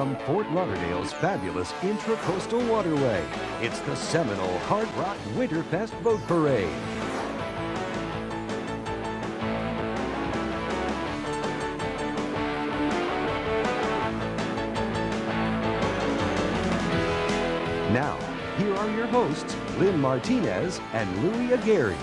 From Fort Lauderdale's fabulous Intracoastal Waterway, it's the seminal Hard Rock Winterfest Boat Parade. Now, here are your hosts, Lynn Martinez and Louie Aguirre.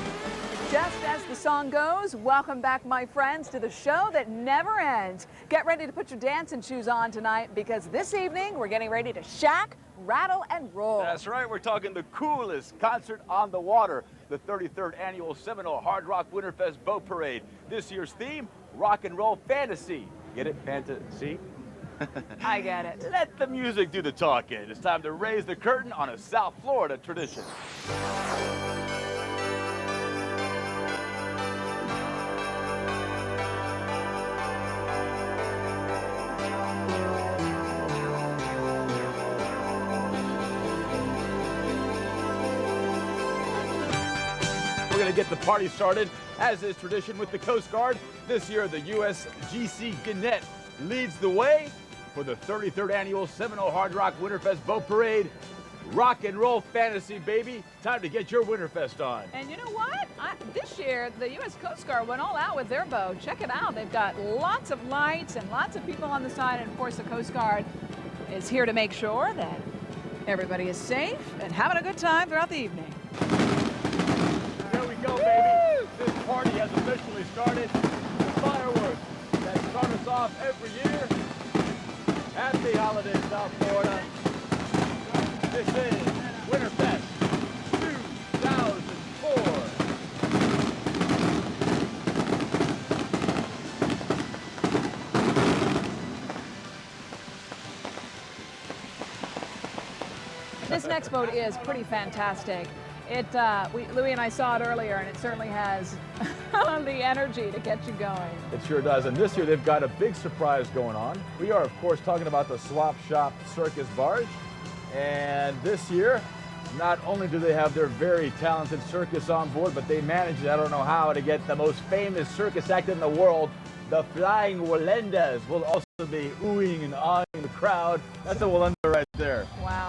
Just as the song goes, welcome back, my friends, to the show that never ends. Get ready to put your dancing shoes on tonight, because this evening we're getting ready to shack, rattle, and roll. That's right, we're talking the coolest concert on the water, the 33rd annual Seminole Hard Rock Winterfest Boat Parade. This year's theme, rock and roll fantasy. Get it? Fantasy? I get it. Let the music do the talking. It's time to raise the curtain on a South Florida tradition. We're going to get the party started, as is tradition with the Coast Guard. This year, the USGC Gannett leads the way for the 33rd annual Seminole Hard Rock Winterfest Boat Parade. Rock and roll fantasy, baby. Time to get your Winterfest on. And you know what? This year, the U.S. Coast Guard went all out with their boat. Check it out. They've got lots of lights and lots of people on the side. And, of course, the Coast Guard is here to make sure that everybody is safe and having a good time throughout the evening. Here we go, baby. This party has officially started. The fireworks that start us off every year. Happy holidays, South Florida. This is Winterfest 2004. This next boat is pretty fantastic. Louie and I saw it earlier, and it certainly has the energy to get you going. It sure does, and this year they've got a big surprise going on. We are, of course, talking about the Swap Shop Circus Barge, and this year, not only do they have their very talented circus on board, but they managed, I don't know how, to get the most famous circus act in the world. The Flying Wolendas will also be oohing and awing the crowd. That's a Wolenda right there. Wow.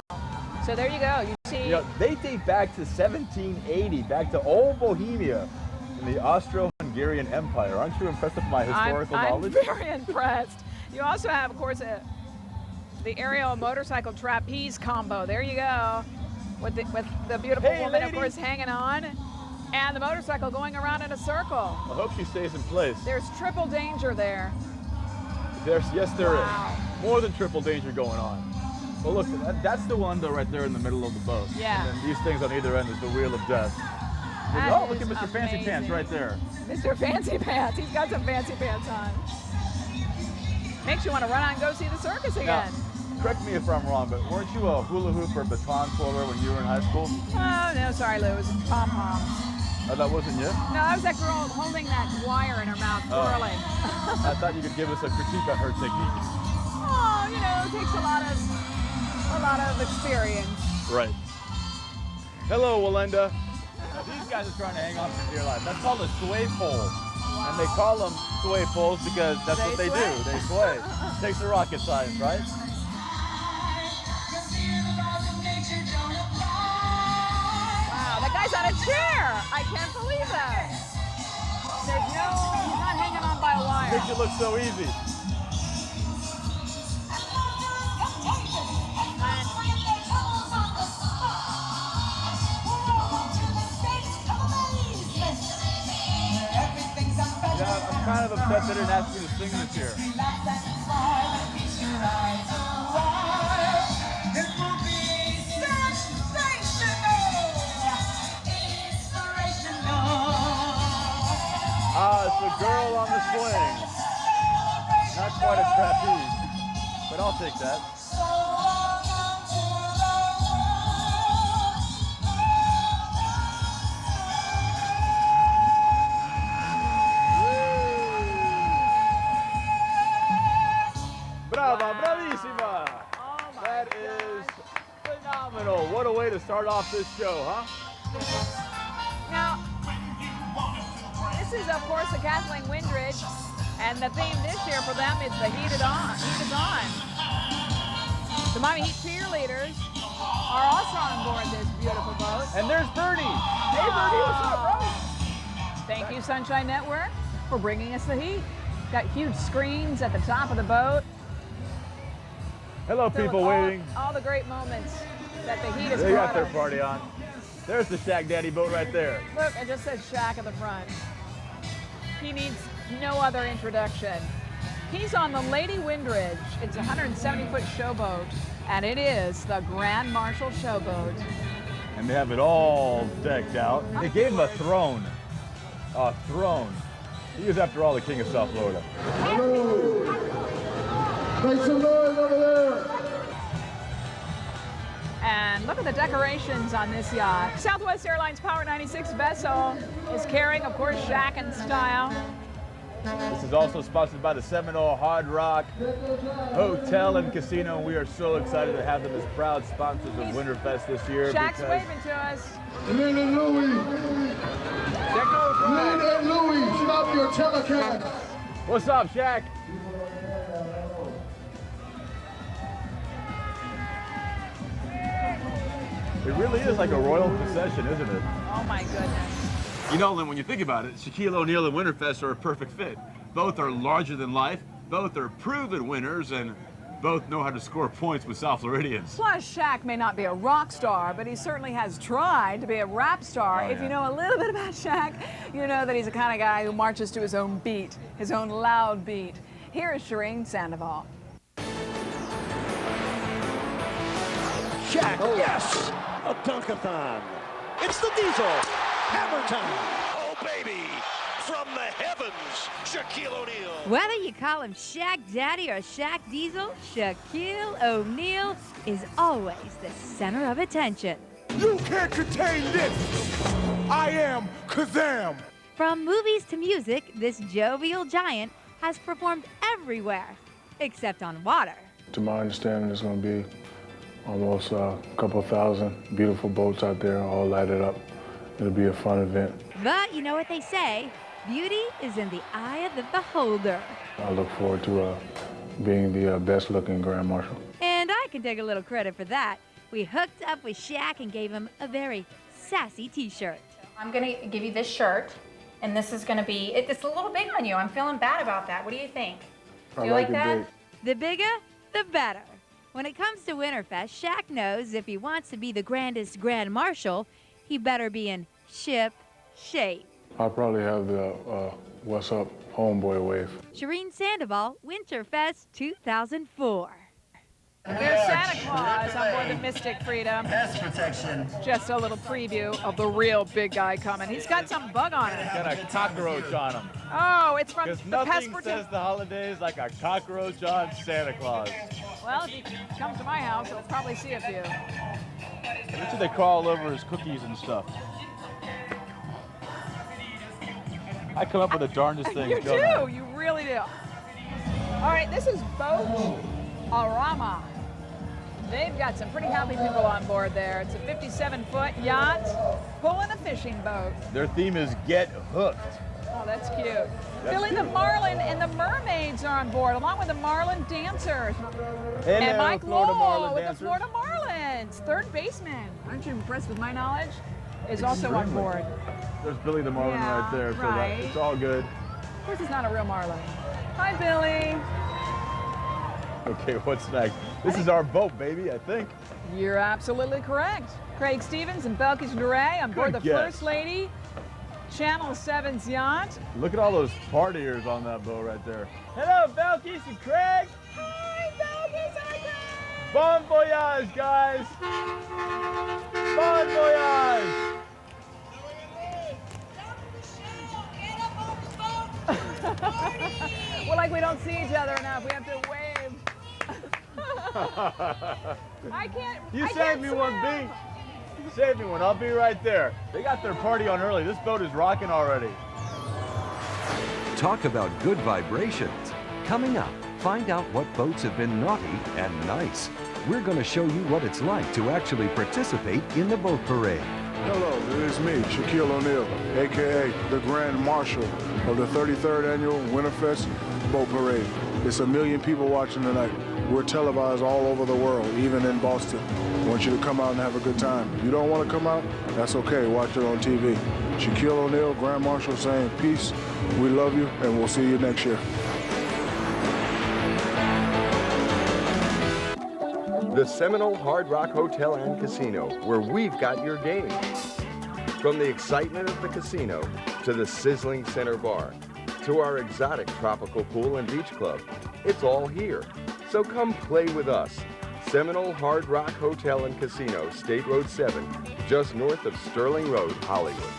So there you go. You see, You know, they date back to 1780, back to old Bohemia in the Austro-Hungarian Empire. Aren't you impressed with my historical knowledge? I'm very impressed. You also have, of course, the aerial motorcycle trapeze combo. There you go, with the beautiful woman, lady, of course, hanging on, and the motorcycle going around in a circle. I hope she stays in place. There's triple danger there. Yes, there Wow. is. More than triple danger going on. Well, look, that's the one, though, right there in the middle of the boat. Yeah. And then these things on either end is the Wheel of Death. That Oh, look is at Mr. Fancy amazing. Pants right there. Mr. Fancy Pants. He's got some fancy pants on. Makes you want to run out and go see the circus Now, again. correct me if I'm wrong, but weren't you a hula hoop or baton twirler when you were in high school? Oh, no, sorry, Lou. It was pom-poms. Oh, that wasn't you? No, I was that girl holding that wire in her mouth, twirling. I thought you could give us a critique on her technique. Oh, you know, it takes a lot of experience. Right. Hello, Wolenda. Now, these guys are trying to hang on for dear life. That's called a sway pole. Wow. And they call them sway poles because that's what they sway. do. They sway. Takes a rocket science, right? Wow, that guy's on a chair. I can't believe that. He's not hanging on by a wire. Makes it look so easy. Yeah, I'm kind of upset they didn't ask me to sing this year. Ah, it's the girl on the swing. Not quite a trapeze, but I'll take that. Brava, bravissima! Oh my That is phenomenal. What a way to start off this show, huh? Now, this is, of course, the Kathleen Windridge, and the theme this year for them is the Heat Is On. The Miami Heat cheerleaders are also on board this beautiful boat. And there's Bernie. Hey, Bernie, what's up, bro? Thank you, Sunshine Network, for bringing us the heat. Got huge screens at the top of the boat. Hello, people waiting. All the great moments that the heat has They got brought their us. party on. There's the Shaq Daddy boat right there. Look, it just says Shaq at the front. He needs no other introduction. He's on the Lady Windridge. It's a 170-foot showboat, and it is the Grand Marshal showboat. And they have it all decked out. They gave him a throne. A throne. He is, after all, the king of South Florida. Make some noise over there. And look at the decorations on this yacht. Southwest Airlines Power 96 vessel is carrying, of course, Shaq in style. This is also sponsored by the Seminole Hard Rock Hotel and Casino. We are so excited to have them as proud sponsors of Winterfest this year. Shaq's waving to us. Lynn and Louie. Lynn and Louie, stop your telecast. What's up, Shaq? It really is like a royal procession, isn't it? Oh my goodness. You know, Lynn, when you think about it, Shaquille O'Neal and Winterfest are a perfect fit. Both are larger than life, both are proven winners, and both know how to score points with South Floridians. Plus, Shaq may not be a rock star, but he certainly has tried to be a rap star. Oh, If yeah. you know a little bit about Shaq, you know that he's the kind of guy who marches to his own beat, his own loud beat. Here is Shireen Sandoval. Shaq, yes! A dunk-a-thon. It's the Diesel. Hammer time. Oh, baby. From the heavens, Shaquille O'Neal. Whether you call him Shaq Daddy or Shaq Diesel, Shaquille O'Neal is always the center of attention. You can't contain this. I am Kazam. From movies to music, this jovial giant has performed everywhere, except on water. To my understanding, there's going to be almost a couple thousand beautiful boats out there, all lighted up. It'll be a fun event. But you know what they say, beauty is in the eye of the beholder. I look forward to being the best-looking Grand Marshal. And I can take a little credit for that. We hooked up with Shaq and gave him a very sassy t-shirt. I'm going to give you this shirt, and this is going to be, it's a little big on you. I'm feeling bad about that. What do you think? Do you like it that? big. The bigger, the better. When it comes to Winterfest, Shaq knows if he wants to be the grandest Grand Marshal, he better be in ship shape. I'll probably have the What's Up Homeboy wave. Shireen Sandoval, Winterfest 2004. There's Santa Claus on board the Mystic Freedom. Protection. Just a little preview of the real big guy coming. He's got some bug on him. Got a cockroach on him. Oh, it's from Because the pest nothing protection. says the holidays like a cockroach on Santa Claus. Well, if he comes to my house, he'll probably see a few. That's what they crawl all over his cookies and stuff. I come up with the darndest things, You don't I? do. You really do. All right, this is Boat Arama. They've got some pretty happy people on board there. It's a 57-foot yacht pulling a fishing boat. Their theme is Get Hooked. Oh, that's cute. Billy the Marlin and the Mermaids are on board, along with the Marlin Dancers. And Mike Florida Lowell Marlin with dancers. the Florida Marlins. Third baseman. Aren't you impressed with my knowledge? Is also on board. There's Billy the Marlin Yeah, right there, so right. it's all good. Of course, he's not a real Marlin. Hi, Billy. Okay, what's next? This is our boat, baby, I think. You're absolutely correct. Craig Stevens and Belkis Duray on board the Good guess. First Lady Channel 7's yacht. Look at all those partiers on that boat right there. Hello, Belkis and Craig. Hi, Belkis. Hi, Craig. Bon voyage, guys. Bon voyage. Well, like we don't see each other enough. We have to wave. I can't. You I saved can't me swim. one, B. You saved me one. I'll be right there. They got their party on early. This boat is rocking already. Talk about good vibrations. Coming up, find out what boats have been naughty and nice. We're going to show you what it's like to actually participate in the boat parade. Hello, it is me, Shaquille O'Neal, a.k.a. the Grand Marshal of the 33rd Annual Winterfest Boat Parade. It's 1 million people watching tonight. We're televised all over the world, even in Boston. I want you to come out and have a good time. If you don't want to come out, that's okay. Watch it on TV. Shaquille O'Neal, Grand Marshal, saying peace. We love you, and we'll see you next year. The Seminole Hard Rock Hotel and Casino, where we've got your game. From the excitement of the casino to the sizzling center bar to our exotic tropical pool and beach club, it's all here. So come play with us. Seminole Hard Rock Hotel and Casino, State Road 7, just north of Sterling Road, Hollywood.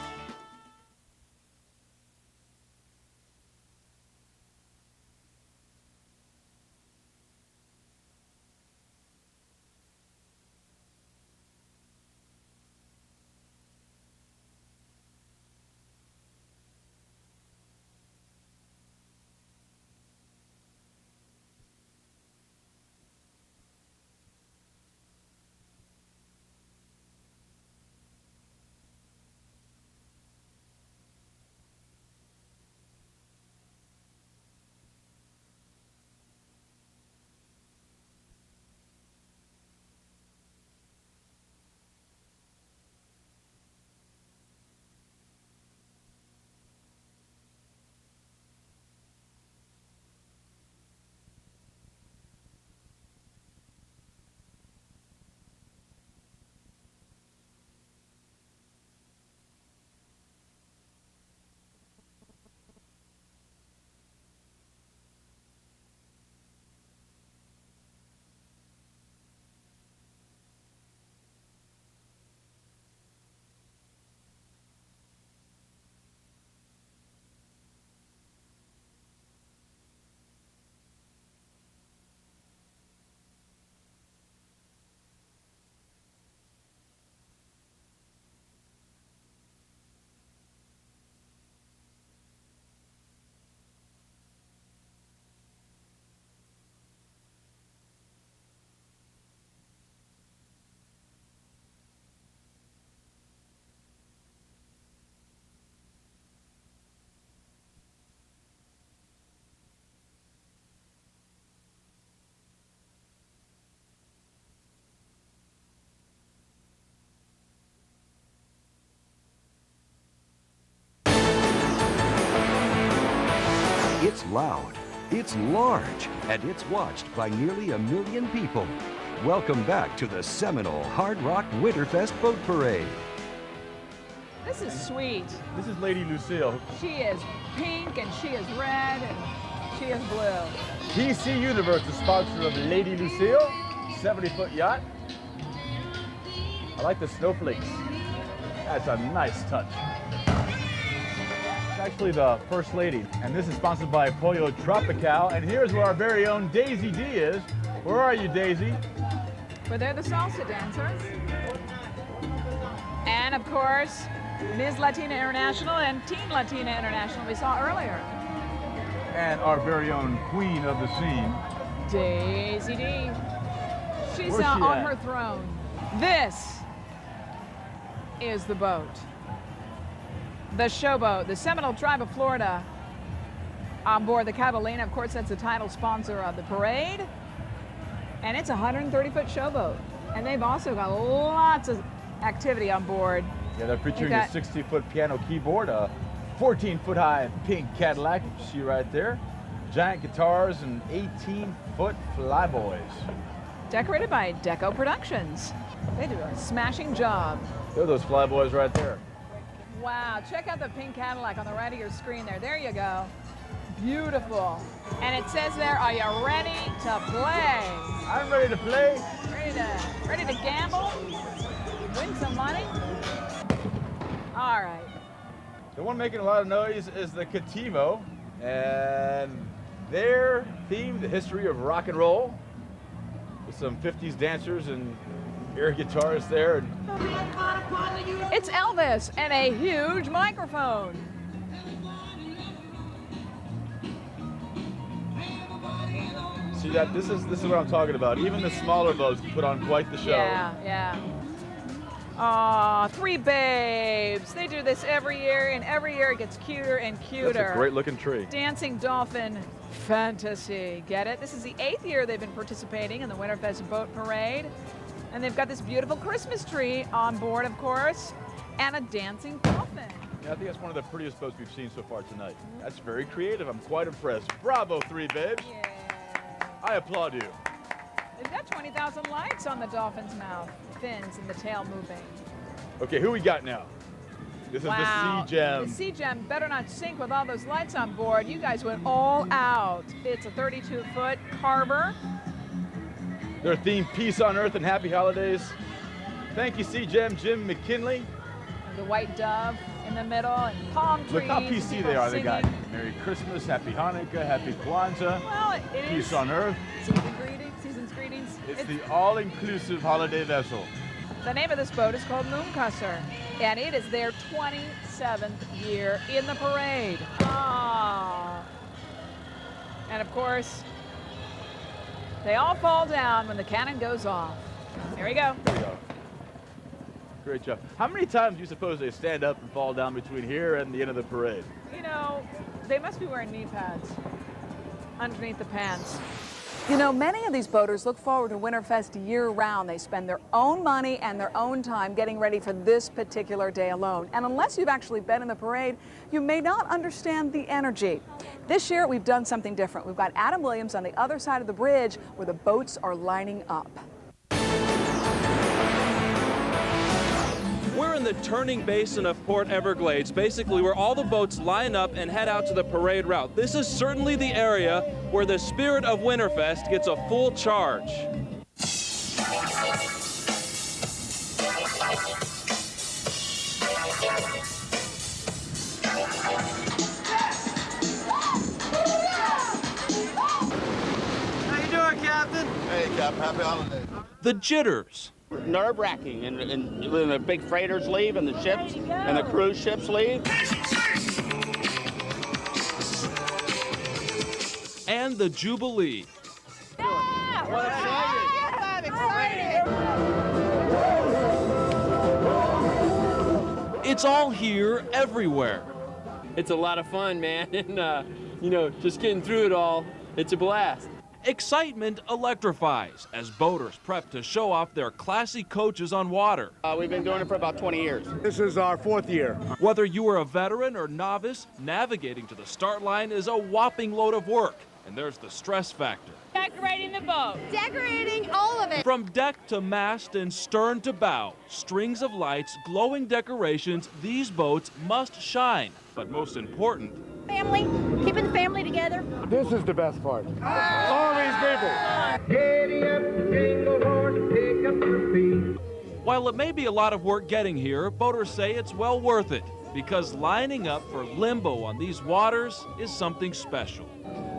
It's loud, it's large, and it's watched by nearly 1 million people. Welcome back to the Seminole Hard Rock Winterfest Boat Parade. This is sweet. This is Lady Lucille. She is pink and she is red and she is blue. PC Universe, the sponsor of Lady Lucille, 70-foot yacht. I like the snowflakes. That's a nice touch. It's actually the First Lady, and this is sponsored by Pollo Tropical. And here's where our very own Daisy D is. Where are you, Daisy? But they're the salsa dancers. And of course, Ms. Latina International and Teen Latina International we saw earlier. And our very own queen of the scene, Daisy D. She's Where's she on at? her throne. This is the boat. The showboat, the Seminole Tribe of Florida on board the Catalina. Of course, that's the title sponsor of the parade. And it's a 130-foot showboat. And they've also got lots of activity on board. yeah, they're featuring a 60-foot piano keyboard, a 14-foot high pink Cadillac, you see right there, giant guitars, and 18-foot flyboys. Decorated by Deco Productions. They do a smashing job. There are those flyboys right there. Wow, check out the pink Cadillac on the right of your screen there. There you go. Beautiful. And it says there, are you ready to play? I'm ready to play. Ready to gamble? Win some money? All right. The one making a lot of noise is the Cativo, and their theme, the history of rock and roll, with some 50s dancers and air guitars there. And It's Elvis and a huge microphone. see that? This is what I'm talking about. Even the smaller boats put on quite the show. Yeah, yeah. Aw, three babes. They do this every year, and every year it gets cuter and cuter. That's a great looking tree. Dancing Dolphin Fantasy. Get it? This is the 8th year they've been participating in the Winterfest Boat Parade. And they've got this beautiful Christmas tree on board, of course, and a dancing dolphin. Yeah, I think that's one of the prettiest boats we've seen so far tonight. That's very creative. I'm quite impressed. Bravo, three babes. Yeah. I applaud you. They've got 20,000 lights on the dolphin's mouth, fins and the tail moving. Okay, who we got now? This Wow. is the Sea Gem. The Sea Gem better not sink with all those lights on board. You guys went all out. It's a 32-foot harbor. Their theme, Peace on Earth and Happy Holidays. Thank you, Sea Gem, Jim McKinley. And the white dove in the middle and palm trees. Look how and PC people they are. They got singing. Merry Christmas, Happy Hanukkah, Happy Kwanzaa, Well, it Peace is on Earth. season's greetings. It's the all-inclusive holiday vessel. The name of this boat is called Mooncuster, and it is their 27th year in the parade. Ah. And of course, they all fall down when the cannon goes off. Here we go. There we go. Great job. How many times do you suppose they stand up and fall down between here and the end of the parade? You know, they must be wearing knee pads underneath the pants. You know, many of these boaters look forward to Winterfest year-round. They spend their own money and their own time getting ready for this particular day alone. And unless you've actually been in the parade, you may not understand the energy. This year, we've done something different. We've got Adam Williams on the other side of the bridge where the boats are lining up. We're in the turning basin of Port Everglades, basically where all the boats line up and head out to the parade route. This is certainly the area where the spirit of Winterfest gets a full charge. How you doing, Captain? Hey, Captain. Happy holidays. The jitters. Nerve-wracking, and when the big freighters leave and the ships and the cruise ships leave. And the Jubilee. Yeah, we're excited. It's all here, everywhere. It's a lot of fun, man, and you know, just getting through it all, it's a blast. Excitement electrifies as boaters prep to show off their classy coaches on water. We've been doing it for about 20 years. This is our 4th year. Whether you are a veteran or novice, navigating to the start line is a whopping load of work. And there's the stress factor. Decorating the boat. Decorating all of it. From deck to mast and stern to bow, strings of lights, glowing decorations, these boats must shine. But most important, Family, keeping the family together. This is the best part. All these people. while it may be a lot of work getting here, boaters say it's well worth it because lining up for limbo on these waters is something special.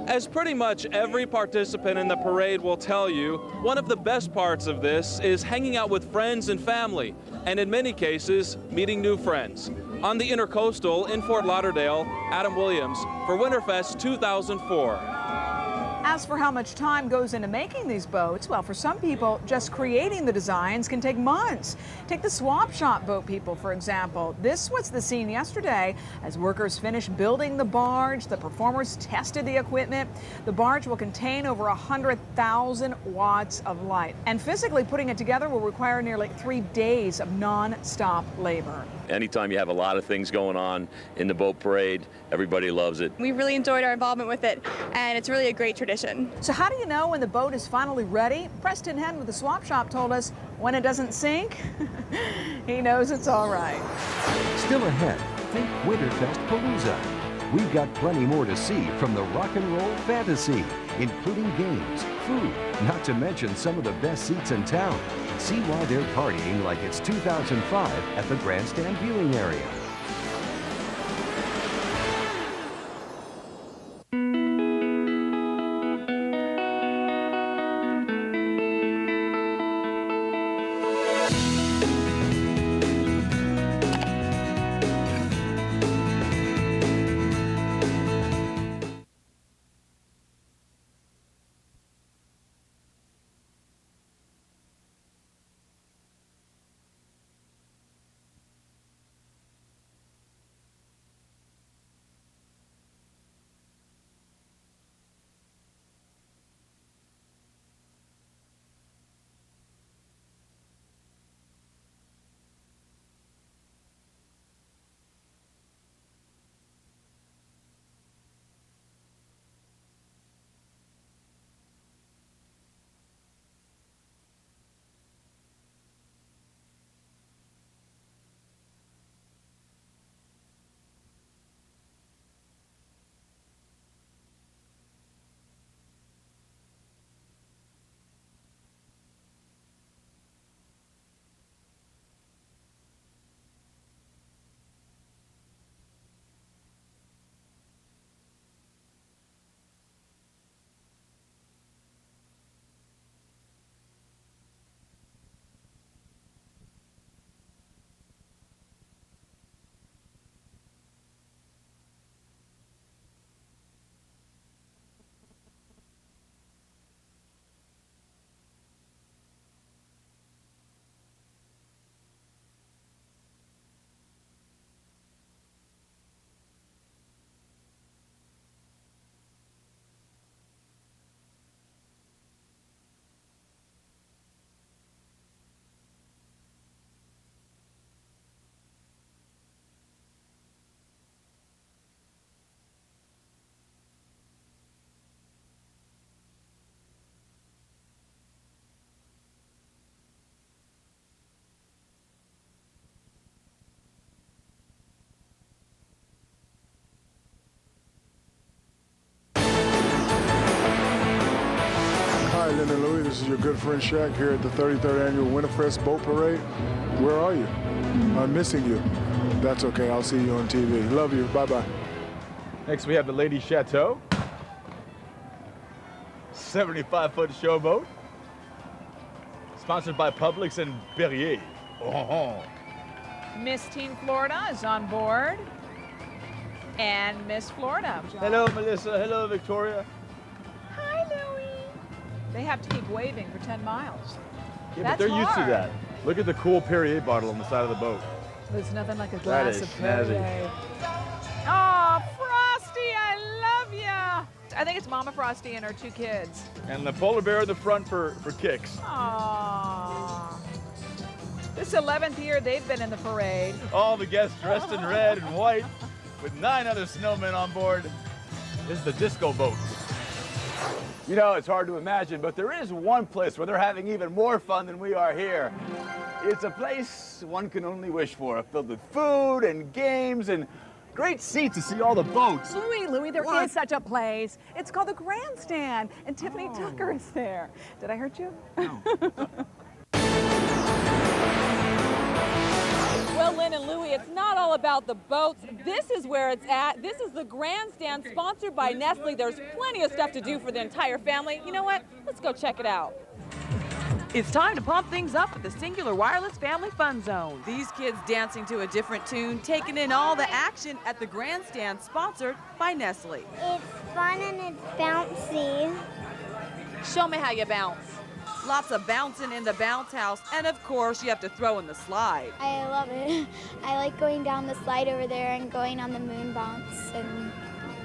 As pretty much every participant in the parade will tell you, one of the best parts of this is hanging out with friends and family, and in many cases, meeting new friends. On the Intercoastal in Fort Lauderdale, Adam Williams for Winterfest 2004. As for how much time goes into making these boats, well, for some people, just creating the designs can take months. Take the swap shop boat people, for example. This was the scene yesterday as workers finished building the barge. The performers tested the equipment. The barge will contain over 100,000 watts of light. And physically putting it together will require nearly 3 days of non-stop labor. Anytime you have a lot of things going on in the boat parade, everybody loves it. We really enjoyed our involvement with it, and it's really a great tradition. So how do you know when the boat is finally ready? Preston Henn with the swap shop told us when it doesn't sink, he knows it's all right. Still ahead, think Winterfest Palooza. We've got plenty more to see from the rock and roll fantasy, including games, food, not to mention some of the best seats in town. See why they're partying like it's 2005 at the Grandstand viewing area. Lennon and Louie. This is your good friend Shaq here at the 33rd Annual Winterfest Boat Parade. Where are you? I'm missing you. That's okay. I'll see you on TV. Love you. Bye-bye. Next, we have the Lady Chateau. 75-foot showboat. Sponsored by Publix and Perrier. Oh. Miss Teen Florida is on board. And Miss Florida. John. Hello, Melissa. Hello, Victoria. Hi, Louie. They have to keep waving for 10 miles. Yeah, That's but they're hard. used to that. Look at the cool Perrier bottle on the side of the boat. There's nothing like a That glass is of snazzy. Perrier. Oh, Frosty, I love ya. I think it's Mama Frosty and her 2 kids. And the polar bear in the front for kicks. Aww. This 11th year they've been in the parade. All the guests dressed in red and white with 9 other snowmen on board. This is the disco boat. You know, it's hard to imagine, but there is one place where they're having even more fun than we are here. It's a place one can only wish for, filled with food and games and great seats to see all the boats. Louie, there is such a place. It's called the Grandstand, and Tiffany Tucker is there. Did I hurt you? No. Well, Lynn and Louie, it's not all about the boats. This is where it's at. This is the Grandstand, sponsored by Nestle. There's plenty of stuff to do for the entire family. You know what? Let's go check it out. It's time to pump things up with the Singular Wireless Family Fun Zone. These kids dancing to a different tune, taking in all the action at the Grandstand, sponsored by Nestle. It's fun and it's bouncy. Show me how you bounce. Lots of bouncing in the bounce house, and of course you have to throw in the slide. I love it. I like going down the slide over there and going on the moon bounce and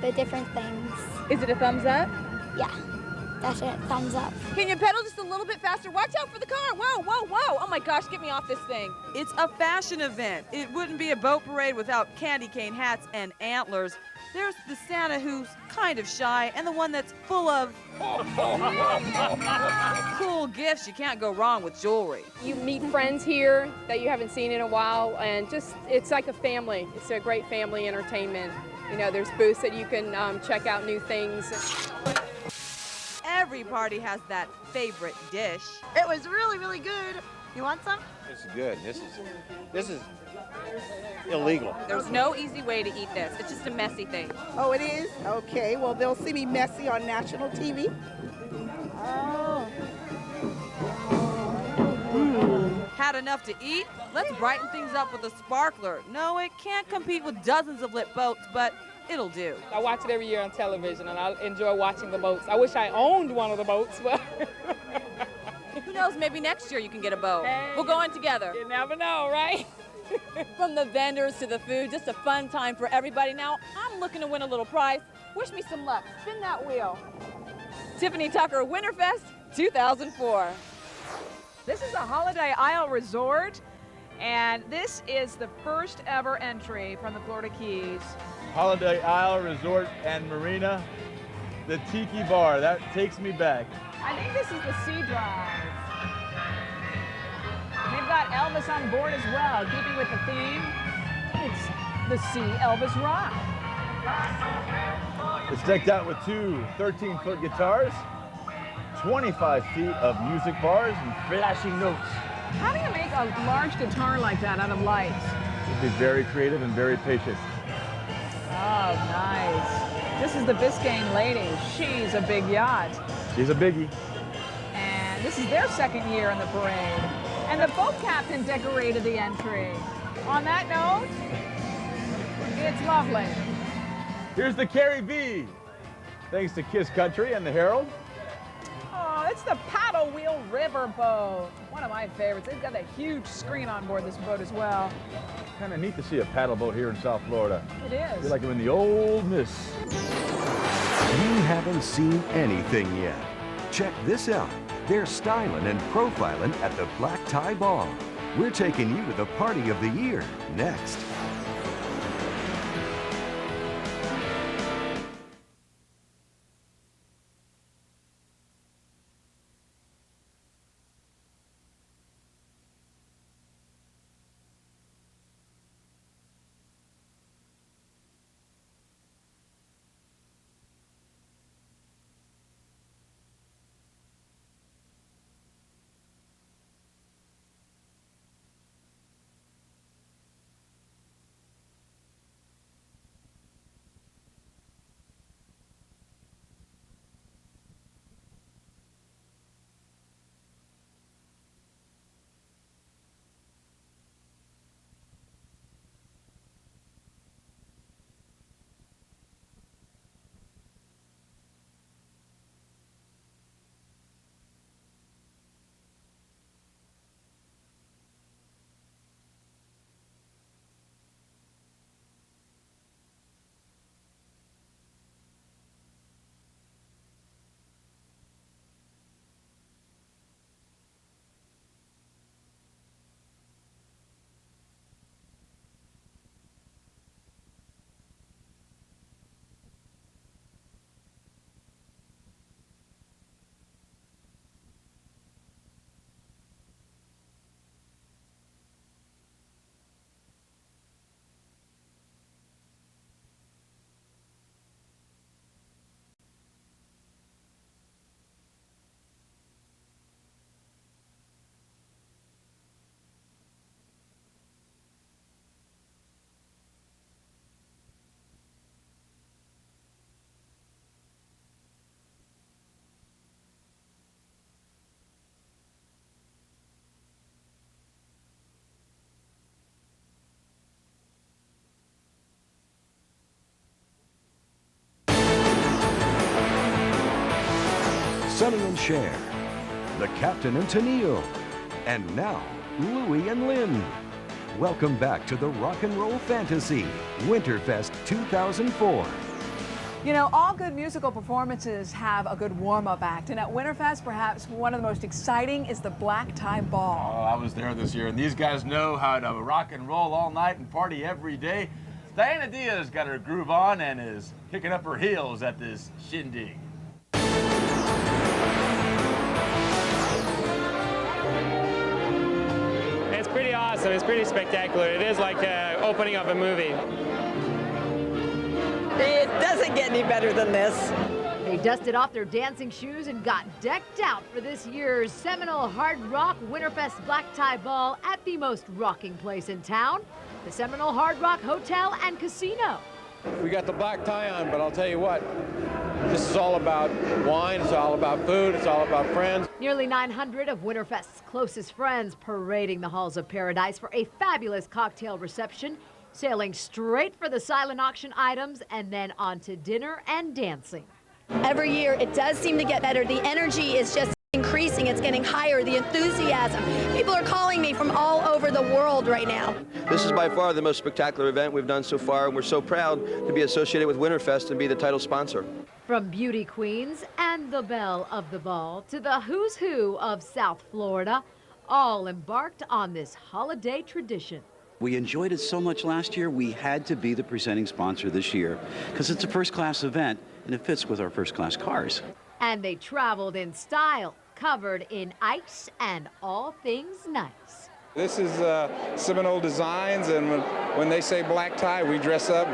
the different things. Is it a thumbs up? Yeah, that's it, thumbs up. Can you pedal just a little bit faster? Watch out for the car. Whoa, whoa, whoa. Oh my gosh, get me off this thing. It's a fashion event. It wouldn't be a boat parade without candy cane hats and antlers. There's the Santa who's kind of shy, and the one that's full of cool gifts. You can't go wrong with jewelry. You meet friends here that you haven't seen in a while, and just, it's like a family. It's a great family entertainment. You know, there's booths that you can check out new things. Every party has that favorite dish. It was really, really good. You want some? It's good. This is illegal. There's no easy way to eat this. It's just a messy thing. Oh, it is? Okay, well, they'll see me messy on national TV. Oh. Had enough to eat? Let's brighten things up with a sparkler. No, it can't compete with dozens of lit boats, but it'll do. I watch it every year on television, and I enjoy watching the boats. I wish I owned one of the boats, but who knows, maybe next year you can get a boat. Hey, we'll go in together. You never know, right? From the vendors to the food, just a fun time for everybody. Now, I'm looking to win a little prize. Wish me some luck. Spin that wheel. Tiffany Tucker, Winterfest 2004. This is a Holiday Isle resort, and this is the first ever entry from the Florida Keys. Holiday Isle Resort and Marina, the Tiki Bar. That takes me back. I think this is the Sea Drive. They've got Elvis on board as well, keeping with the theme. It's the Sea Elvis Rock. It's decked out with 2 13-foot guitars, 25 feet of music bars and flashing notes. How do you make a large guitar like that out of lights? You'd be very creative and very patient. Oh, nice. This is the Biscayne Lady. She's a big yacht. She's a biggie. And this is their second year in the parade. And the boat captain decorated the entry. On that note, it's lovely. Here's the Carrie B. Thanks to Kiss Country and the Herald. Oh, it's the Paddle Wheel River Boat. One of my favorites. They've got a huge screen on board this boat as well. Kind of neat to see a paddle boat here in South Florida. It is. I feel like I'm in the Ole Miss. You haven't seen anything yet. Check this out. They're styling and profiling at the Black Tie Ball. We're taking you to the party of the year next. Sonny and Cher, the Captain and Tennille, and now Louie and Lynn. Welcome back to the Rock and Roll Fantasy Winterfest 2004. You know, all good musical performances have a good warm-up act, and at Winterfest, perhaps one of the most exciting is the Black Tie Ball. Oh, I was there this year, and these guys know how to rock and roll all night and party every day. Diana Diaz got her groove on and is kicking up her heels at this shindig. It's pretty awesome. It's pretty spectacular. It is like opening of a movie. It doesn't get any better than this. They dusted off their dancing shoes and got decked out for this year's seminal Hard Rock Winterfest Black Tie Ball at the most rocking place in town, the Seminole Hard Rock Hotel and Casino. We got the black tie on, but I'll tell you what, this is all about wine, it's all about food, it's all about friends. Nearly 900 of Winterfest's closest friends parading the halls of paradise for a fabulous cocktail reception, sailing straight for the silent auction items and then on to dinner and dancing. Every year it does seem to get better. The energy is just increasing. It's getting higher. The enthusiasm. People are calling me from all over the world right now. This is by far the most spectacular event we've done so far, and we're so proud to be associated with Winterfest and be the title sponsor. From beauty queens and the belle of the ball to the who's who of South Florida, all embarked on this holiday tradition. We enjoyed it so much last year, we had to be the presenting sponsor this year because it's a first-class event and it fits with our first-class cars. And they traveled in style, covered in ice and all things nice. This is Seminole Designs, and when they say black tie, we dress up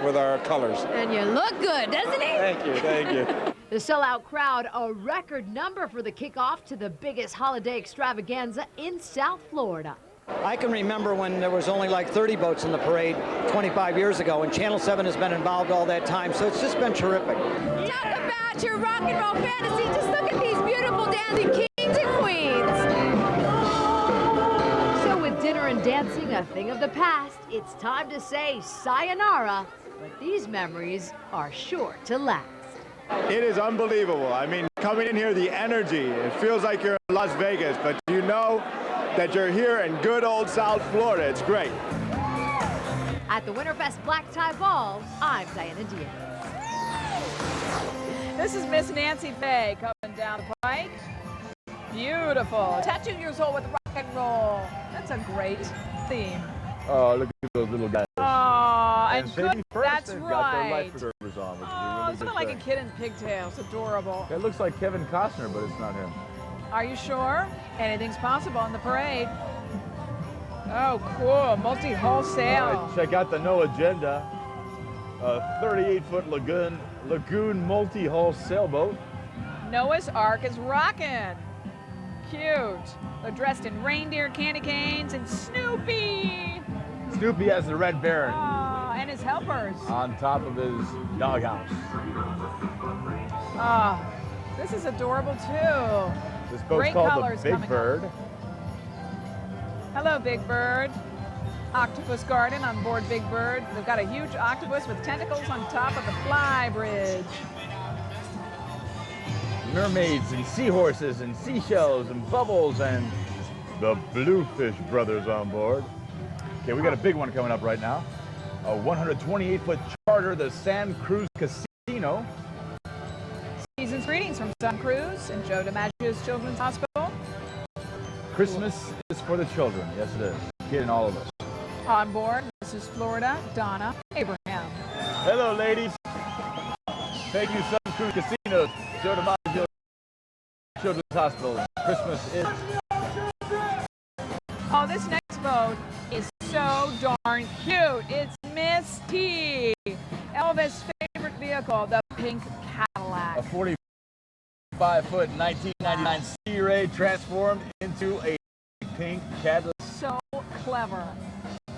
with our colors. And you look good, doesn't he? Thank you, thank you. The sellout crowd, a record number for the kickoff to the biggest holiday extravaganza in South Florida. I can remember when there was only like 30 boats in the parade 25 years ago, and Channel 7 has been involved all that time, so it's just been terrific. Talk about your rock and roll fantasy. Just look at these beautiful dancing kings and queens. So with dinner and dancing a thing of the past, it's time to say sayonara, but these memories are sure to last. It is unbelievable. I mean, coming in here, the energy, it feels like you're in Las Vegas, but you know that you're here in good old South Florida. It's great. At the Winterfest Black Tie Ball, I'm Diana Diaz. This is Miss Nancy Faye coming down the pike. Beautiful. Tattoo years old with rock and roll. That's a great theme. Oh, look at those little guys. Oh, and good, that's they've right. got their life preservers on, which is a Oh, really it's good not like a thing. kid in pigtails. Adorable. It looks like Kevin Costner, but it's not him. Are you sure? Anything's possible in the parade. Oh, cool. Multi-wholesale. Right, check out the No Agenda. A 38-foot lagoon multi-hull sailboat. Noah's Ark is rocking. Cute. They're dressed in reindeer candy canes and Snoopy. Snoopy has the Red Baron Oh, and his helpers. on top of his doghouse. Oh, this is adorable too. This boat's Great called colors the Big coming Bird. Hello, Big Bird. Octopus Garden on board Big Bird. They've got a huge octopus with tentacles on top of the fly bridge. Mermaids and seahorses and seashells and bubbles and the Bluefish brothers on board. Okay, we got a big one coming up right now. A 128-foot charter, the San Cruz Casino. Season's greetings from Sun Cruz and Joe DiMaggio's Children's Hospital. Christmas is for the children. Yes, it is. Kid and all of us. On board, Mrs. Florida, Donna Abraham. Hello, ladies. Thank you, Sun Cruz Casino, Joe DiMaggio Children's Hospital. Christmas is... Oh, this next boat is so darn cute. It's Miss T, Elvis' favorite vehicle, the pink Cadillac. A 45-foot 1999 Sea Ray transformed into a pink Cadillac. So clever,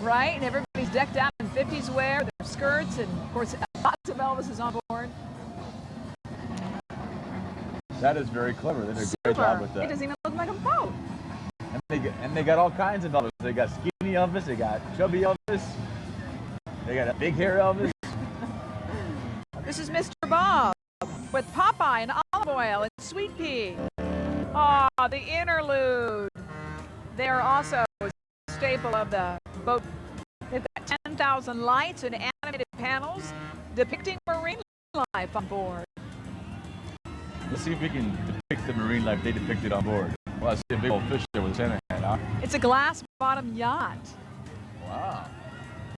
right? And everybody's decked out in 50s wear, their skirts, and of course, lots of Elvis is on board. That is very clever. They did a great job with It that. doesn't even look like a boat. And they got all kinds of Elvis. They got skinny Elvis, they got chubby Elvis, they got a big hair Elvis. This is Mr. Bob. with Popeye and olive oil and sweet pea. Oh, the interlude. They're also a staple of the boat. They've got 10,000 lights and animated panels depicting marine life on board. Let's see if we can depict the marine life they depicted on board. Well, I see a big old fish there with a center head, huh? It's a glass-bottom yacht. Wow.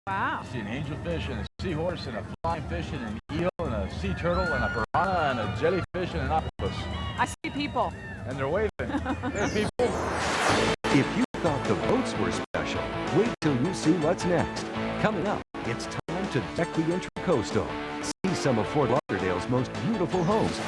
Wow. I see an angelfish and a seahorse and a flying fish and an eel and a sea turtle and a piranha and a jellyfish and an octopus. I see people. And they're waving. There's people. If you thought the boats were special, wait till you see what's next. Coming up, it's time to deck the Intracoastal. See some of Fort Lauderdale's most beautiful homes.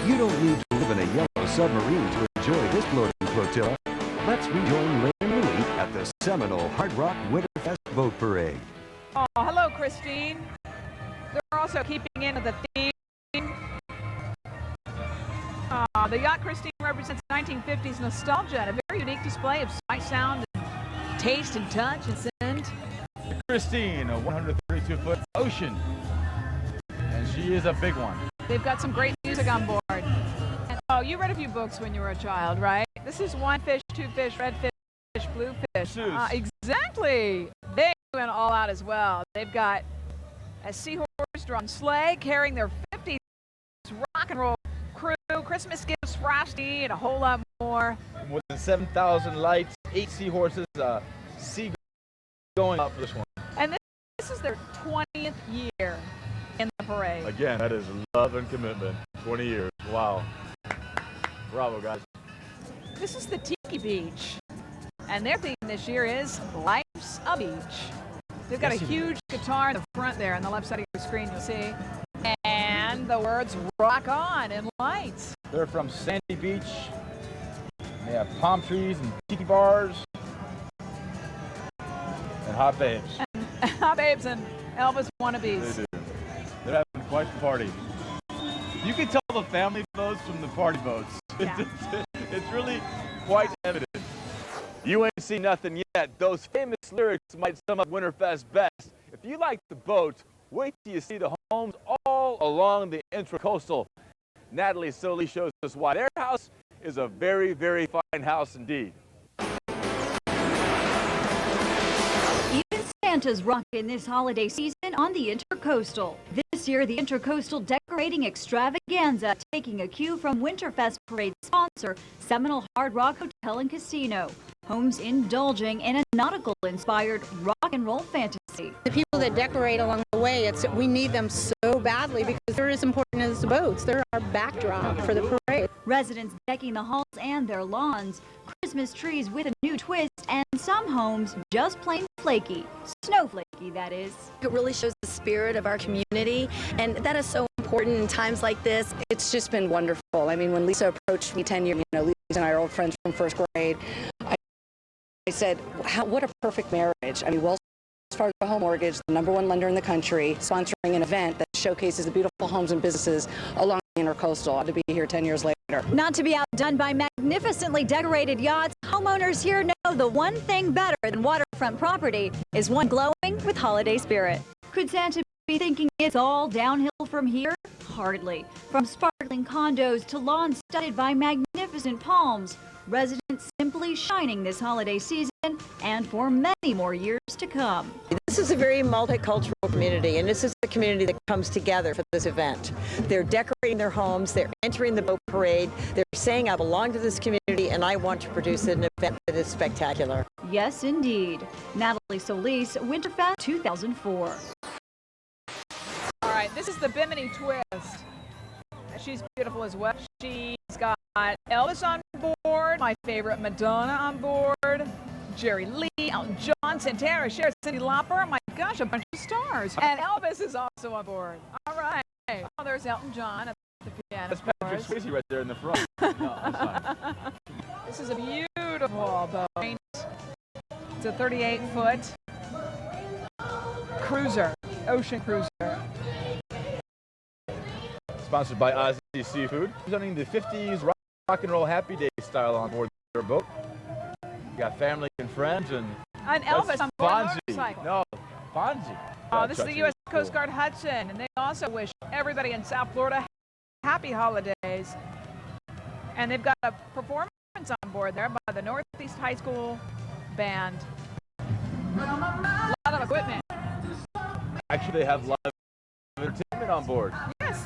You don't need to live in a yellow submarine to enjoy this floating flotilla. Let's rejoin Lynn and Louie at the Seminole Hard Rock Winterfest Boat Parade. Oh, hello, Christine. They're also keeping in the theme. The yacht, Christine, represents 1950s nostalgia and a very unique display of sight, sound, and taste and touch and scent. Christine, a 132-foot ocean. And she is a big one. They've got some great music on board. And, oh, you read a few books when you were a child, right? This is one fish, two fish, red fish, blue fish. Exactly. They went all out as well. They've got a seahorse-drawn sleigh carrying their 50s rock and roll crew, Christmas gifts, Frosty, and a whole lot more. More than 7,000 lights, 8 seahorses, sea going up for this one. And this is their 20th year in the parade. Again, that is love and commitment. 20 years. Wow. Bravo, guys. This is the Tiki Beach. And their theme this year is Life's a Beach. They've got a huge guitar in the front there on the left side of your screen, you'll see. And the words rock on in lights. They're from Sandy Beach. They have palm trees and tiki bars. And hot babes. And hot babes and Elvis wannabes. They do. They're having quite the party. You can tell the family boats from the party boats. Yeah. It's really quite evident. You ain't seen nothing yet. Those famous lyrics might sum up Winterfest best. If you like the boat, wait till you see the homes all along the Intracoastal. Natalie Soley shows us why their house is a very, very fine house indeed. You Santa's rocking this holiday season on the Intercoastal. This year, the Intercoastal Decorating Extravaganza, taking a cue from Winterfest parade sponsor, Seminole Hard Rock Hotel and Casino. Homes indulging in a nautical-inspired rock and roll fantasy. The people that decorate along the way, we need them so badly because they're as important as the boats. They're our backdrop for the parade. Residents decking the halls and their lawns, Christmas trees with a new twist, and some homes just plain flaky. Snowflakey, that is. It really shows the spirit of our community, and that is so important in times like this. It's just been wonderful. I mean, when Lisa approached me 10 years, Lisa and I are old friends from first grade, I said, what a perfect marriage. I mean, Wells Fargo Home Mortgage, the #1 lender in the country, sponsoring an event that showcases the beautiful homes and businesses along the Intercoastal. To be here 10 years later. Not to be outdone by magnificently decorated yachts, homeowners here know the one thing better than waterfront property is one glowing with holiday spirit. Could Santa be thinking it's all downhill from here? Hardly. From sparkling condos to lawns studded by magnificent palms, residents simply shining this holiday season and for many more years to come. This is a very multicultural community, and this is a community that comes together for this event. They're decorating their homes, they're entering the boat parade, they're saying I belong to this community and I want to produce an event that is spectacular. Yes, indeed. Natalie Solis, Winterfest 2004. All right, this is the Bimini twist. She's beautiful as well. She's got Elvis on board, my favorite Madonna on board, Jerry Lee, Elton John, Santana, Cher, Cyndi Lauper. Oh my gosh, a bunch of stars. And Elvis is also on board. All right. Oh, there's Elton John at the piano. That's Patrick Swayze right there in the front. No, that's fine. This is a beautiful boat. It's a 38-foot cruiser, ocean cruiser. Sponsored by Ozzy Seafood. Presenting the 50s rock and roll happy day style on board their boat. You got family and friends and Elvis on board Fonzie. motorcycle. No, Fonzie. Oh, this is the U.S. Coast Guard Hudson, and they also wish everybody in South Florida happy holidays. And they've got a performance on board there by the Northeast High School Band. A lot of equipment. Actually, they have live entertainment on board. Yes.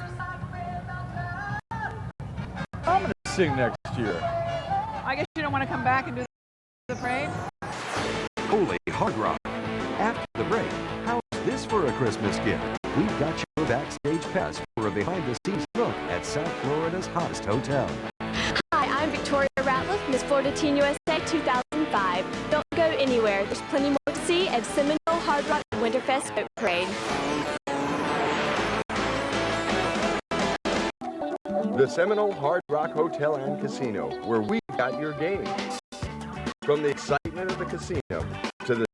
I'm going to sing next year. I guess you don't want to come back and do the parade? Holy Hard Rock. After the break, how's this for a Christmas gift? We've got your backstage pass for a behind-the-scenes look at South Florida's hottest hotel. Hi, I'm Victoria Ratliff, Miss Florida Teen USA 2005. Don't go anywhere. There's plenty more to see at Seminole Hard Rock Winterfest Boat Parade. The Seminole Hard Rock Hotel and Casino, where we've got your game. From the excitement of the casino to the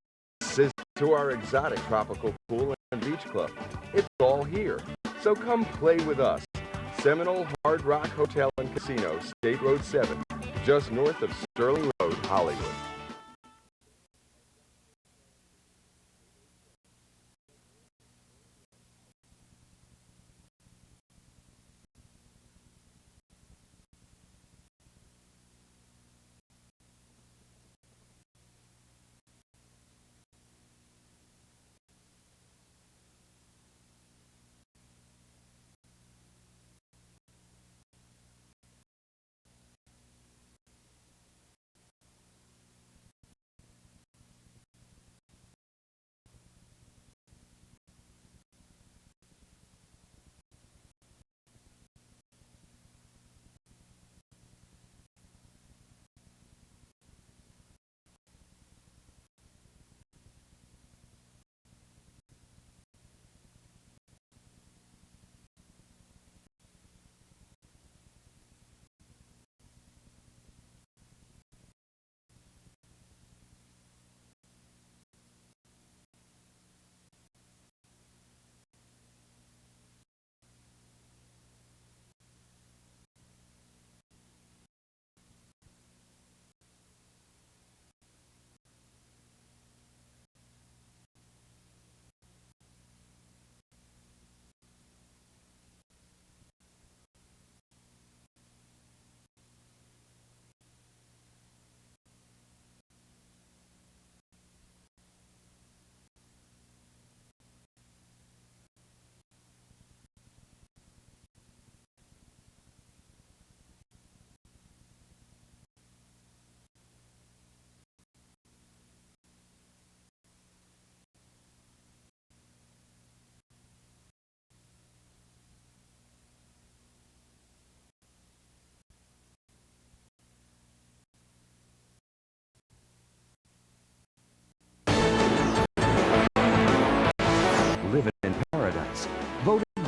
sizzle to our exotic tropical pool and beach club, it's all here. So come play with us. Seminole Hard Rock Hotel and Casino, State Road 7, just north of Sterling Road, Hollywood.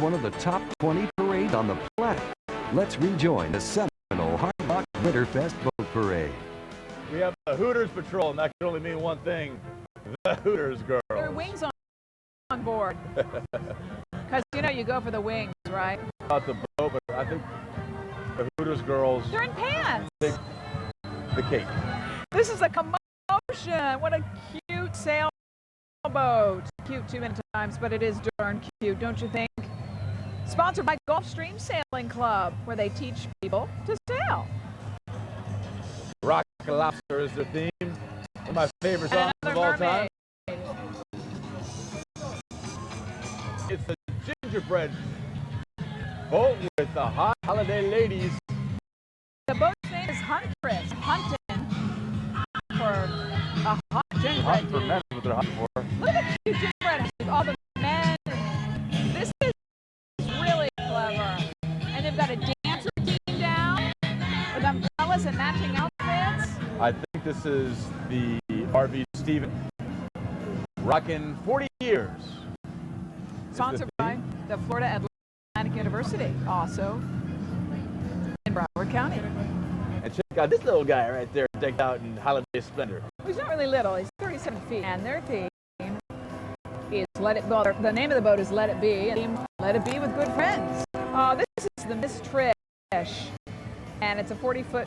one of the top 20 parades on the planet. Let's rejoin the Seminole Hard Rock Winterfest Boat Parade. We have the Hooters Patrol, and that can only mean one thing: the Hooters girls. There are wings on board. Because, you know, you go for the wings, right? About the boat, but I think the Hooters girls. They're in pants. The cake. This is a commotion. What a cute sailboat. Cute too many times, but it is darn cute, don't you think? Sponsored by Gulfstream Sailing Club, where they teach people to sail. Rock and Lobster is their theme. One of my favorite songs of all time. It's the gingerbread boat with the hot holiday ladies. The boat's name is Huntress. Hunting for a hot gingerbread. Hot for men, what they're hot for. Look at the cute gingerbread. All the men. This is really clever. And they've got a dance routine down with umbrellas and matching outfits. I think this is the RV Steven. Rockin' 40 years. Sponsored by the Florida Atlantic University, also in Broward County. And check out this little guy right there, decked out in holiday splendor. He's not really little, he's 37 feet. And their theme is Let It Be. The name of the boat is Let It Be, and Let It Be with Good Friends. This is the Miss Trish, and it's a 40-foot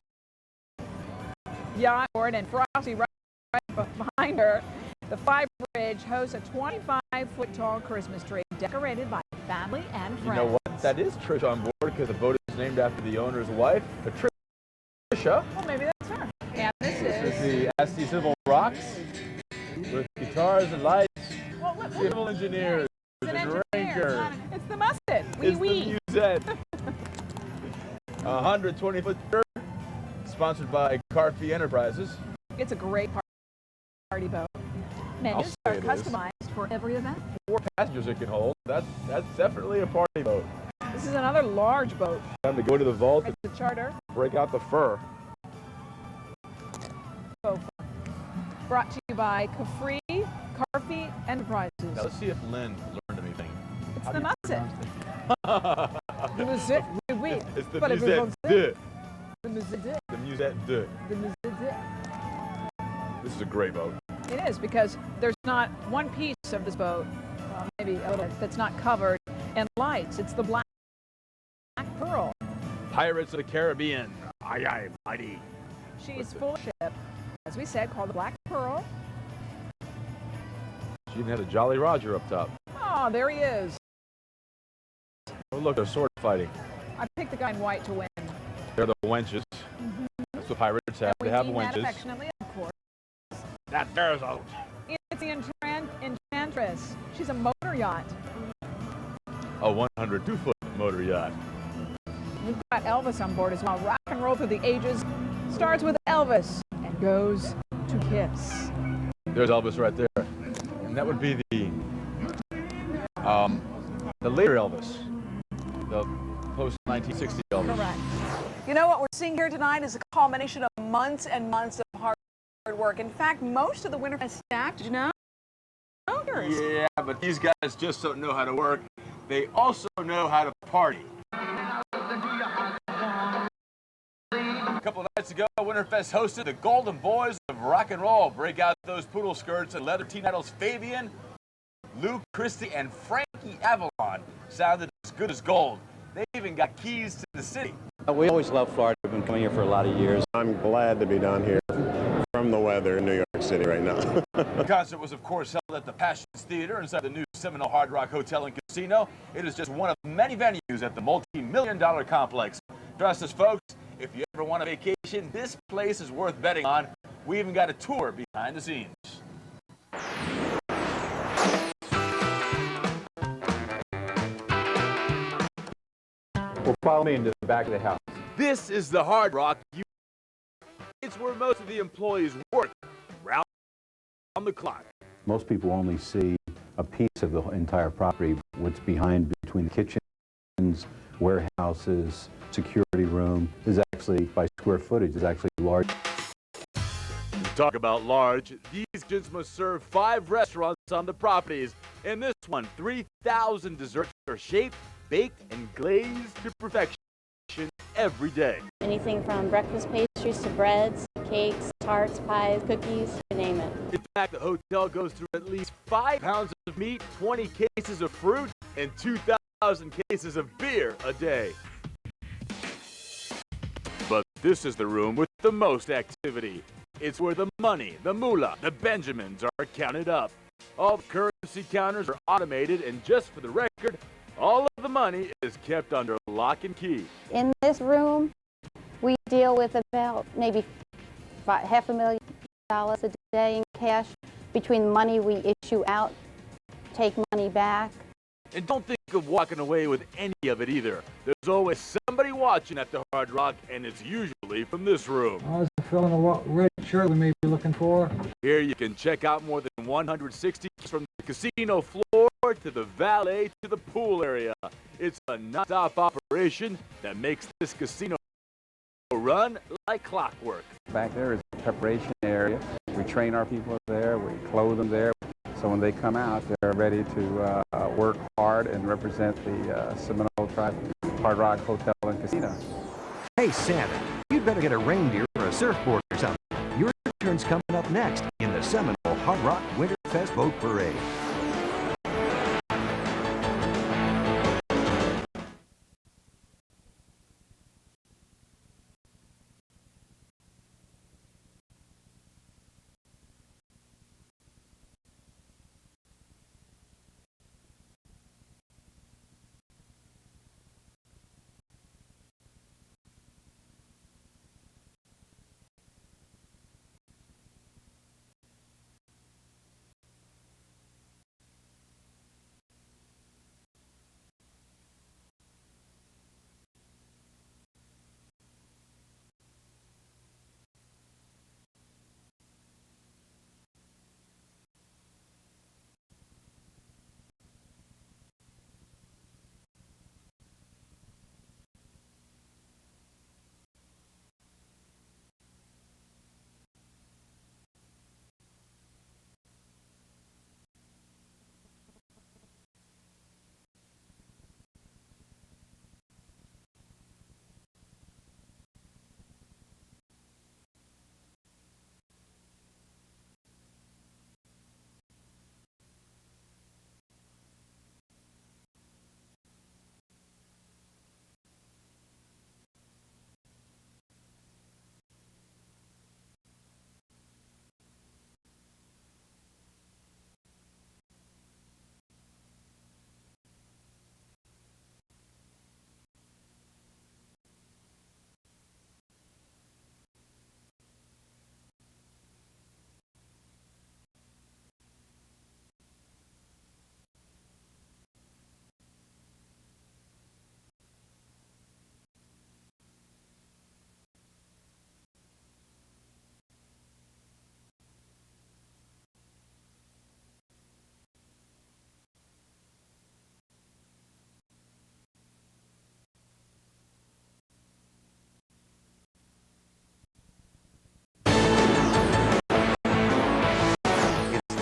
yacht board, and Frosty right behind her. The Five Bridge hosts a 25-foot tall Christmas tree decorated by family and friends. You know what? That is Trish on board because the boat is named after the owner's wife, Patricia. Well, maybe that's her. And this is the SC Civil Rocks with guitars and lights. Well, look, civil engineers. It's an the Ranger. It's the Musket. It's the Musette. 120-foot tour, sponsored by Carfee Enterprises. It's a great party boat. Menus are customized for every event. 4 passengers it can hold. That's definitely a party boat. This is another large boat. Time to go to the vault and the charter. Break out the fur. Brought to you by Carfee Enterprises. Now let's see if Lynn learned anything. It's the Musset. The Musette, oui. It's the Musette de. The Musette de. The Musette de. The Musette de. This is a great boat. It is, because there's not one piece of this boat, maybe a little, that's not covered in lights. It's the Black Pearl. Pirates of the Caribbean. Aye, aye, mighty. She's full of ship, as we said, called the Black Pearl. She even had a Jolly Roger up top. Oh, there he is. Oh, look, they're sword fighting. I picked the guy in white to win. They're the wenches. That's what pirates have. They have wenches. Affectionately, of course. That there's out. It's the Enchantress. She's a motor yacht. A 102-foot motor yacht. We've got Elvis on board as well. Rock and roll through the ages starts with Elvis and goes to Kiss. There's Elvis right there. And that would be the later Elvis. The post-1960 Elvis. Correct. You know what we're seeing here tonight is a culmination of months and months of hard work. In fact, most of the Winterfest staff, did you know? Yeah, but these guys just don't know how to work. They also know how to party. A couple of nights ago, Winterfest hosted the Golden Boys of Rock and Roll. Break out those poodle skirts and leather teen idols Fabian, Lou Christie, and Frankie Avalon sounded as good as gold. They even got keys to the city. We always love Florida. We've been coming here for a lot of years. I'm glad to be down here from the weather in New York City right now. The concert was, of course, held at the Passions Theater inside the new Seminole Hard Rock Hotel and Casino. It is just one of many venues at the multi-million-dollar complex. Trust us, folks, if you ever want a vacation, this place is worth betting on. We even got a tour behind the scenes. Well, follow me into the back of the house. This is the Hard Rock. It's where most of the employees work, round the clock. Most people only see a piece of the entire property. What's behind, between the kitchens, warehouses, security room, is actually, by square footage, is actually large. Talk about large. These kitchens must serve 5 restaurants on the properties. In this one, 3,000 desserts are shaped baked and glazed to perfection every day. Anything from breakfast pastries to breads, cakes, tarts, pies, cookies, you name it. In fact, the hotel goes through at least 5 pounds of meat, 20 cases of fruit, and 2,000 cases of beer a day. But this is the room with the most activity. It's where the money, the moolah, the Benjamins are counted up. All the currency counters are automated, and just for the record, all of the money is kept under lock and key. In this room, we deal with about maybe $500,000 a day in cash between the money we issue out, take money back. And don't think of walking away with any of it either. There's always somebody watching at the Hard Rock, and it's usually from this room. I was filling a red shirt we may be looking for. Here you can check out more than 160 from the casino floor to the valet to the pool area. It's a non-stop operation that makes this casino run like clockwork. Back there is a preparation area. We train our people there, we clothe them there. So when they come out, they're ready to work hard and represent the Seminole Tribe Hard Rock Hotel and Casino. Hey, Santa, you'd better get a reindeer or a surfboard or something. Your turn's coming up next in the Seminole Hard Rock Winterfest Boat Parade.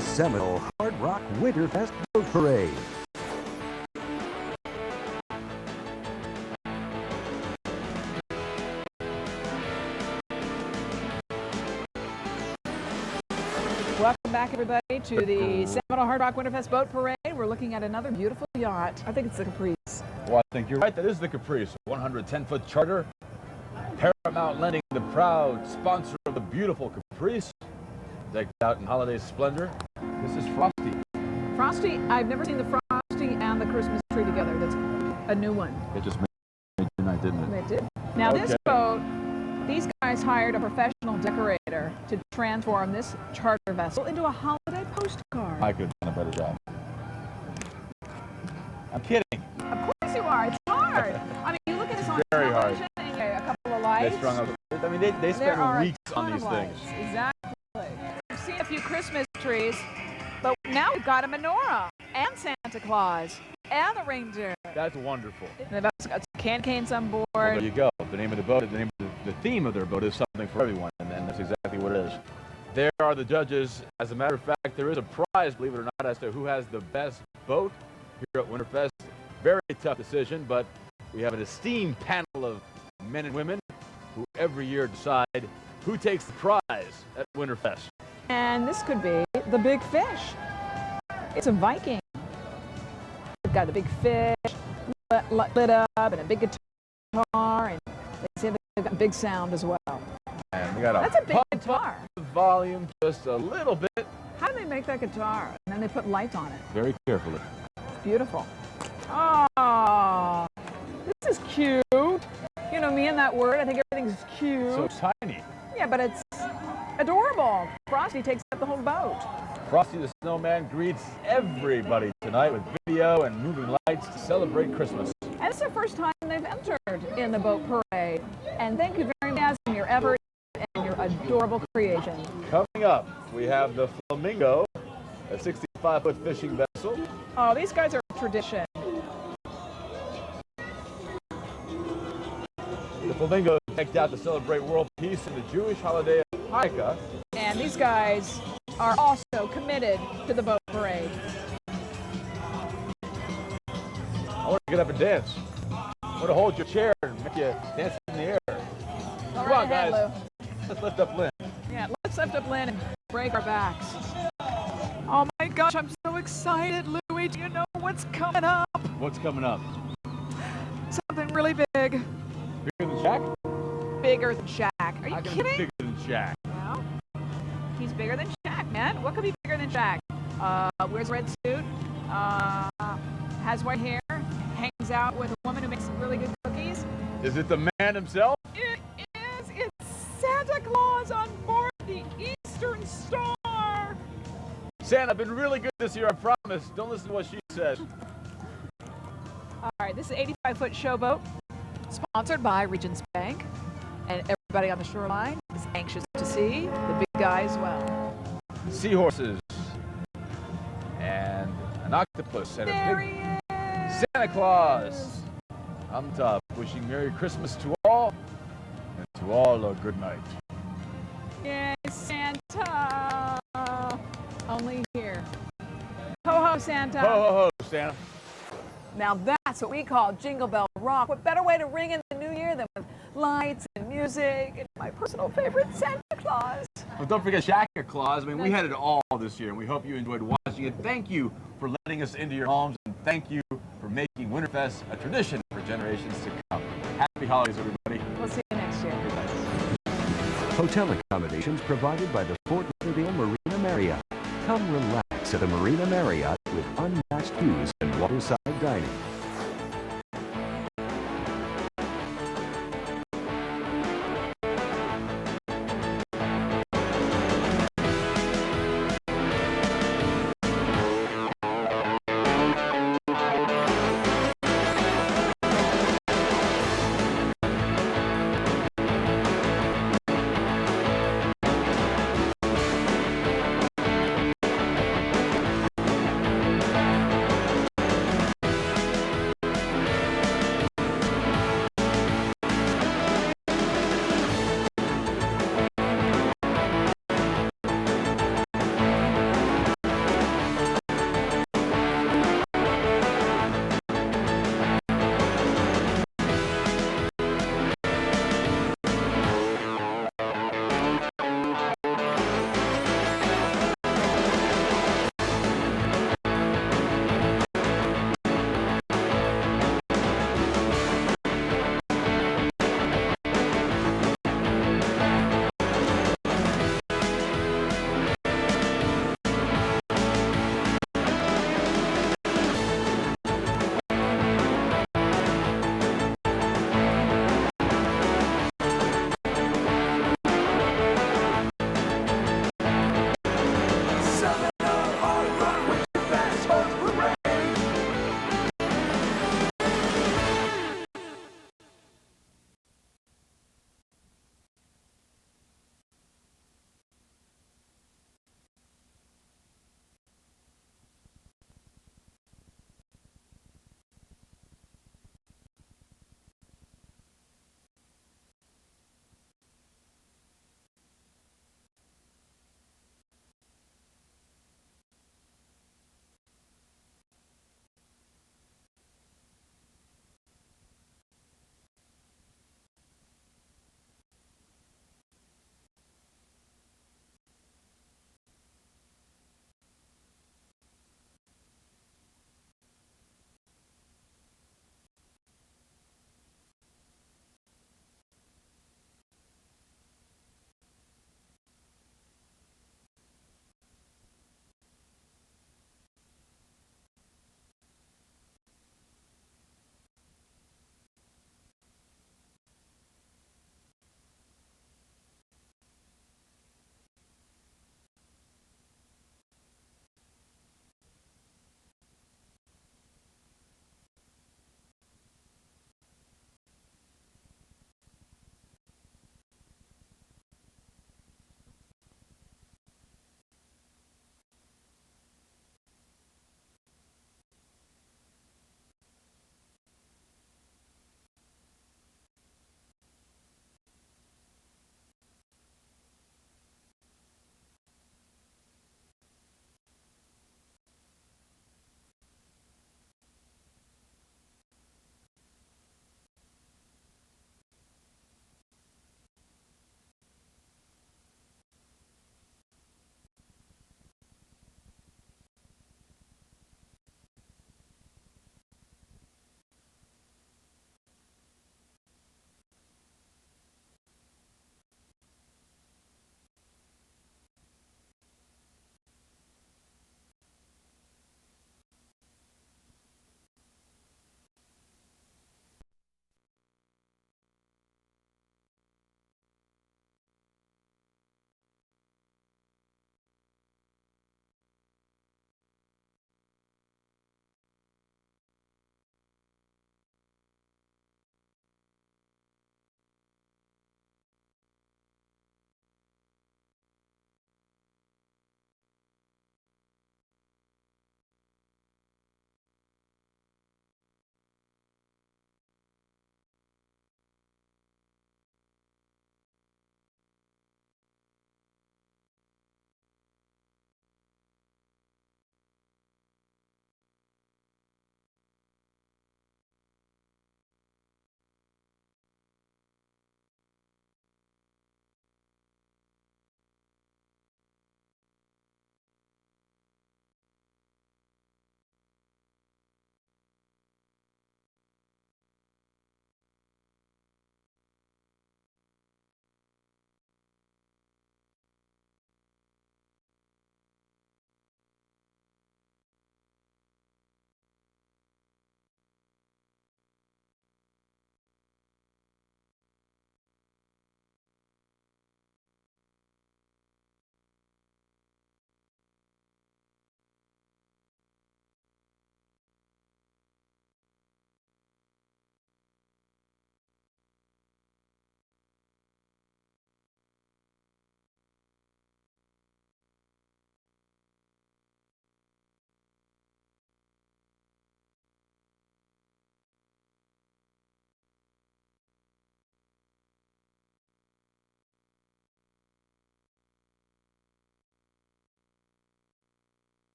Seminole Hard Rock Winterfest Boat Parade. Welcome back, everybody, to the Seminole Hard Rock Winterfest Boat Parade. We're looking at another beautiful yacht. I think it's the Caprice. Well, I think you're right. That is the Caprice, 110-foot charter. Paramount Lending, the proud sponsor of the beautiful Caprice, decked out in holiday splendor. This is Frosty. Frosty, I've never seen the Frosty and the Christmas tree together. That's a new one. It just made your night, didn't it? It did. Now, this boat, these guys hired a professional decorator to transform this charter vessel into a holiday postcard. I could have done a better job. I'm kidding. Of course you are. It's hard. I mean, you look at this on very television and you get a couple of lights. They strung up. I mean, they spend weeks on these things. Exactly. We've seen a few Christmas trees, but now we've got a menorah and Santa Claus and the reindeer. That's wonderful. And they've got some canes on board. Well, there you go. The name of the boat, the theme of their boat is something for everyone, and that's exactly what it is. There are the judges. As a matter of fact, there is a prize, believe it or not, as to who has the best boat here at Winterfest. Very tough decision, but we have an esteemed panel of men and women who every year decide who takes the prize at Winterfest. And this could be the big fish. It's a Viking. They've got a big fish lit up and a big guitar, and they say they've got big sound as well. And we got That's a big guitar. The volume just a little bit. How do they make that guitar? And then they put lights on it. Very carefully. It's beautiful. Oh, this is cute. You know me and that word. I think everything's cute. So tiny. Yeah, but it's adorable. Frosty takes up the whole boat. Frosty the Snowman greets everybody tonight with video and moving lights to celebrate Christmas. And it's the first time they've entered in the boat parade. And thank you very much for your effort and your adorable creation. Coming up, we have the Flamingo, a 65-foot fishing vessel. Oh, these guys are a tradition. The Flamingo is decked out to celebrate world peace and the Jewish holiday of Hanukkah. And these guys are also committed to the boat parade. I want to get up and dance. I want to hold your chair and make you dance in the air. All Come right on, guys. ahead, Lou. Let's lift up Lynn. Yeah, let's lift up Lynn and break our backs. Oh my gosh, I'm so excited, Louie. Do you know what's coming up? What's coming up? Something really big. Bigger than Shaq? Bigger than Shaq. Are you kidding? Bigger than Shaq. Well, he's bigger than Shaq, man. What could be bigger than Shaq? Wears a red suit, has white hair, hangs out with a woman who makes really good cookies. Is it the man himself? It is. It's Santa Claus on board the Eastern Star. Santa, I've been really good this year, I promise. Don't listen to what she says. All right, this is an 85-foot showboat, sponsored by Regions Bank, and everybody on the shoreline is anxious to see the big guy as well. Seahorses and an octopus and There a he big Santa Claus on top, wishing Merry Christmas to all, and to all a good night. Yay, Santa! Only here. Ho ho, Santa! Ho ho ho, Santa! Now that's what we call Jingle Bell Rock. What better way to ring in the new year than with lights and music and my personal favorite, Santa Claus. Well, don't forget Santa Claus. I mean, we had it all this year, and we hope you enjoyed watching it. Thank you for letting us into your homes, and thank you for making Winterfest a tradition for generations to come. Happy holidays, everybody. We'll see you next year. Hotel accommodations provided by the Fort Lauderdale Marina Marriott. Come relax at the Marina Marriott with unmatched views and waterside dining.